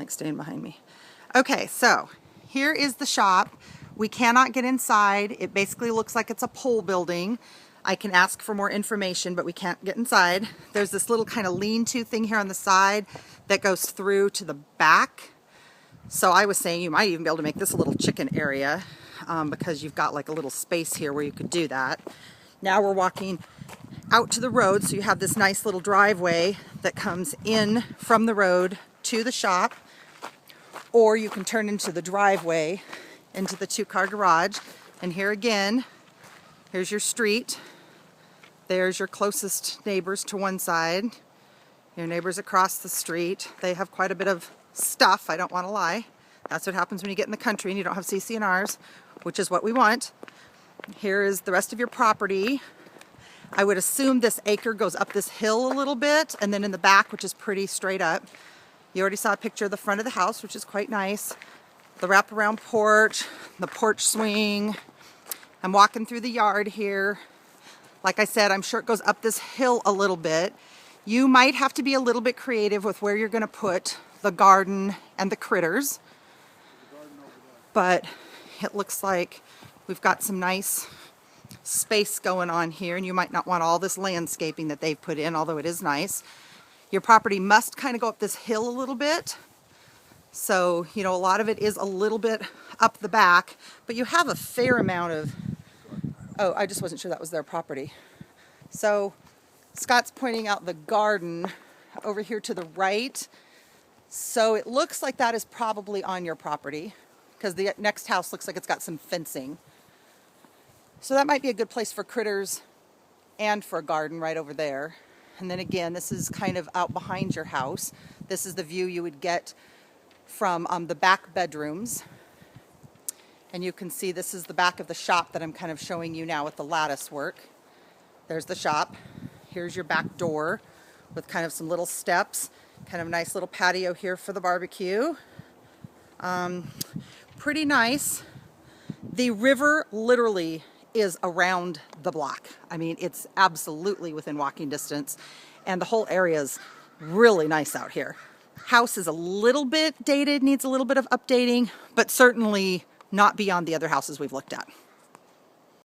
like staying behind me. Okay, so here is the shop. We cannot get inside. It basically looks like it's a pole building. I can ask for more information, but we can't get inside. There's this little kind of lean-to thing here on the side that goes through to the back. So I was saying you might even be able to make this a little chicken area because you've got like a little space here where you could do that. Now we're walking out to the road, so you have this nice little driveway that comes in from the road to the shop, or you can turn into the driveway into the two-car garage. And here again, here's your street. There's your closest neighbors to one side. Your neighbors across the street. They have quite a bit of stuff, I don't want to lie. That's what happens when you get in the country and you don't have CC&Rs, which is what we want. Here is the rest of your property. I would assume this acre goes up this hill a little bit, and then in the back, which is pretty straight up. You already saw a picture of the front of the house, which is quite nice. The wraparound porch, the porch swing. I'm walking through the yard here. Like I said, I'm sure it goes up this hill a little bit. You might have to be a little bit creative with where you're going to put the garden and the critters. But it looks like we've got some nice space going on here, and you might not want all this landscaping that they've put in, although it is nice. Your property must kind of go up this hill a little bit. So, you know, a lot of it is a little bit up the back, but you have a fair amount of, oh, I just wasn't sure that was their property. So Scott's pointing out the garden over here to the right. So it looks like that is probably on your property because the next house looks like it's got some fencing. So that might be a good place for critters and for a garden right over there. And then again, this is kind of out behind your house. This is the view you would get from the back bedrooms. And you can see this is the back of the shop that I'm kind of showing you now with the lattice work. There's the shop. Here's your back door with kind of some little steps. Kind of a nice little patio here for the barbecue. Pretty nice. The river literally is around the block. I mean, it's absolutely within walking distance, and the whole area is really nice out here. House is a little bit dated, needs a little bit of updating, but certainly not beyond the other houses we've looked at.